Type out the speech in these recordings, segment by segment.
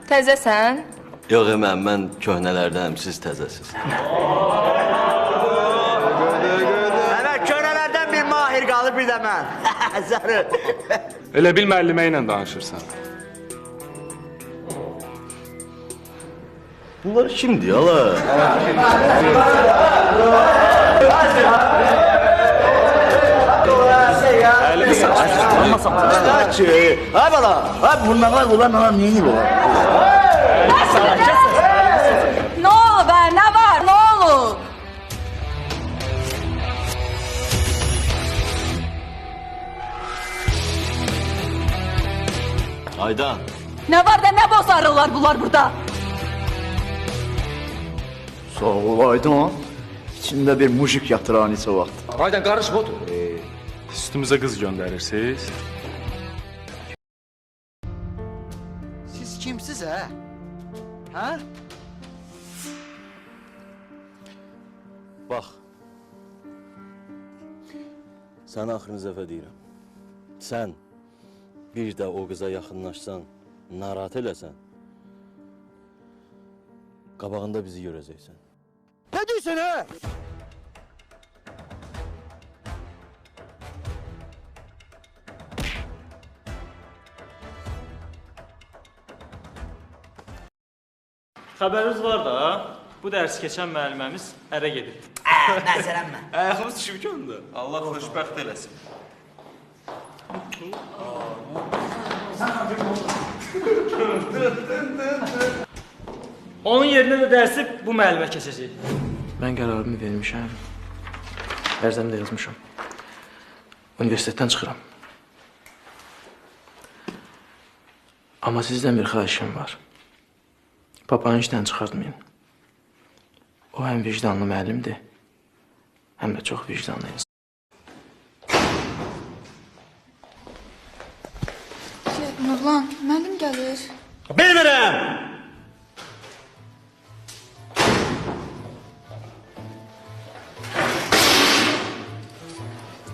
Təzəsən? Yox, mən köhnələrdən, siz təzəsiz. Köhnələrdən bir Mahir qalır, bir də mən. Zərri. Elə bil müəllimə ilə danışırsan. Bunlar kimdir, ala? Ha bala, ha bunlar neyini bu? Ne olur be, ne var, ne olur? Aydan. Ne var da ne bozarırlar bunlar burada? Sağ ol Aydan. İçində bir mujik yatıran neçə vaxt. Aydan qarışma otur. Üstümüzə qız göndərirsiniz. Siz kimsiz hə? Hə? Bax. Sən axırıncı dəfə deyirəm. Sən bir də o qıza yaxınlaşsan, narahat eləsən, qabağında bizi görəcəksən. Nə deyirsən hə? Xəbəriniz var da, bu dərs keçən müəlliməmiz ərə gedib. Nəzərənmə. Ayağımız düşüb göndü. Allah xoşbəxt eləsin. Onun yerinə də dərsi bu müəllimə keçəcək. Mən qərarımı vermişəm. Ərzəmdə yazmışam. Universitetdən çıxıram. Amma sizdən bir xahişim var. Papanı işdən çıxartmayın. O həm vicdanlı müəllimdir, həm də çox vicdanlı insan. Nurlan, müəllim gəlir. Bilmirəm.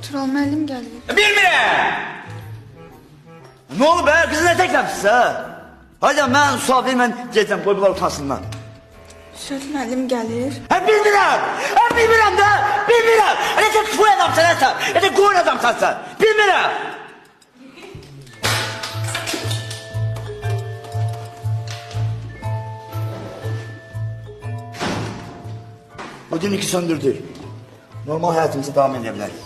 Tural, müəllim gəlir. Bilmirəm. Nə oldu be? Qızı nə təkləmişsiniz hə? Hayda mən sual vermən gedəcəm, qoy bunlar utansınlar. Söz müəllim gəlir. Hə bilmirəm. Hə bilmirəm də. Bilmirəm. Elə tək qoy adamsan hə sən. Elə qoy adamsan sən. Bilmirəm. Bu diniki söndürdük. Normal həyatımızı davam edə bilərik.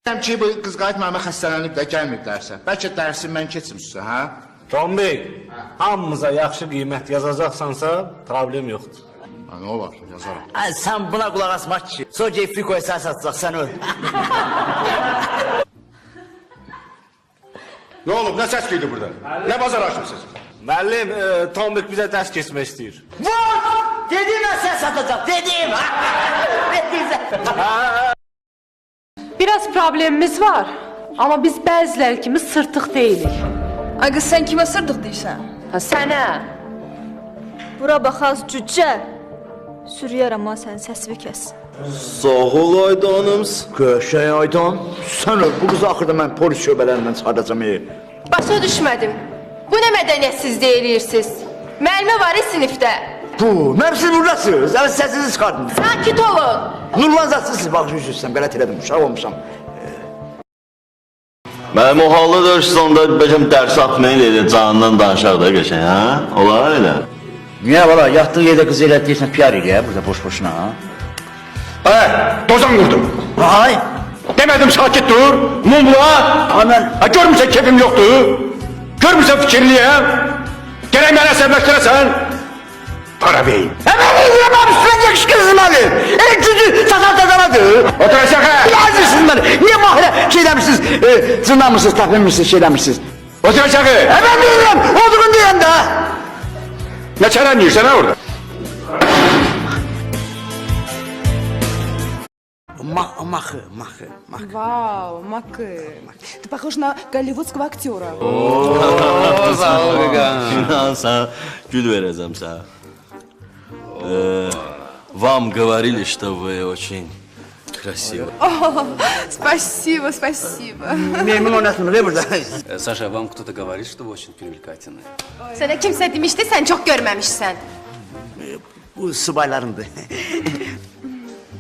Deyirəm ki, bu qız qayıtmama xəstələnib də gəlməyib dərsə. Bəlkə dərsi mən keçimsə, hə? Can Bey, hamımıza yaxşı qiymət yazacaqsansa, problem yoxdur. Ha, nə olar, yazaram. Ay, sən buna qulaq asmaq ki, sonra gelip Friko'ya sen satacaq, sən öl. Nə olub, nə səs geydi burada? Nə bazar açmışsınız? Müəllim, Tombik bizə dərs keçmək istəyir. Vur! Dedim ben sen satacaq, dedim! Biraz problemimiz var. Ama biz bəziləri kimi sırtıq deyilik. Ay qız, sən kimə sırdıq deyirsən? Ha, sənə. Bura baxaz cüccə. Sürüyərəm ha sənin səsini kəs. Sağ ol Aydanımız. Köşəy Aydan, sən öl, bu qızı axırda mən polis şöbələrindən çıxardacam. Başa düşmədim. Bu nə mədəniyyətsizlik eləyirsiniz? Müəllimə var sinifdə. Bu, mən siz buradasınız, evet səsinizi çıxardın. Sakit olun. Nurlan zatsız siz baxışırsınız, qələt elədim, uşaq olmuşam. Mənim o halda sonda bəlkəm dərs atmayın dedi, canından danışaq da geçən, ha? Olar elə. Niyə valla, yatdığı yerdə qızı elə deyirsən, piyar eləyə, burada boş-boşuna, ha? Dozan qurdum. Ay! Demədim sakit dur, mumla. Aman! Ha, görmürsən kefim yoxdur. Görmürsən fikirliyəm. Gərək mənə səbləşdirəsən. Para beyin. Hemen izlemem, üstüne yakışıksızım Ali! Gücü satan. Otur aşağı. Lazımsınız beni! Niye mahire şey demişsiniz, zırnamışsınız, tapınmışsınız, şey demişsiniz? Otur aşağı. Hemen bilirim, olduğunu diyen de! Ne çaren diyorsun ha orada? Махы. Вау, Макы. Ты похож на голливудского актера. Sağ ol qaqa. İnansa, gül verəcəm sənə. Вам говорили, что вы очень красиво. Спасибо, спасибо. Meymun oynatmır ne burada? Саша, вам кто-то говорит, что вы очень привлекательны? Sənə kimsə demişdi, sən çox görməmişsən. Bu subaylarındır.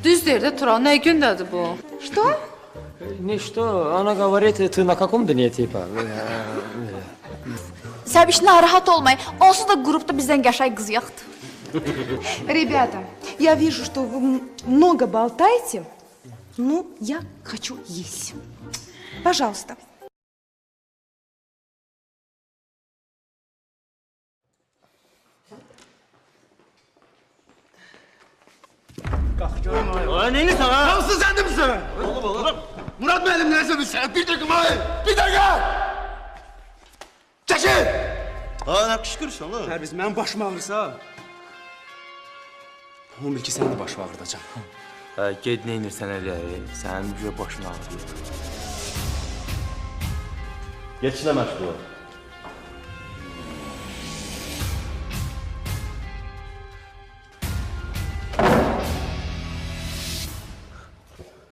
Düzdür də Tural, nə gündədir bu? Что? Не что, она говорит, ты на каком дне типа? Səbiş narahat olmayın. Onsuz da qrupda bizdən qəşəng qız yoxdur. Ребята, я вижу, что вы много болтаете. Ну, я хочу есть. Пожалуйста. Neyini sana? Nasıl sen de misin? Oğlum. Murat benim neyse bir şey. Bir dakika abi. Bir dakika. Çekil. Aa, ne kışkırırsan lan? Pərviz, mənim başım ağrırsa... Onu bil ki, sən də başım ağrıdacaq. Ged nə inirsən elə, sənin güya başın ağrıyır. Geçinə məşğul ol.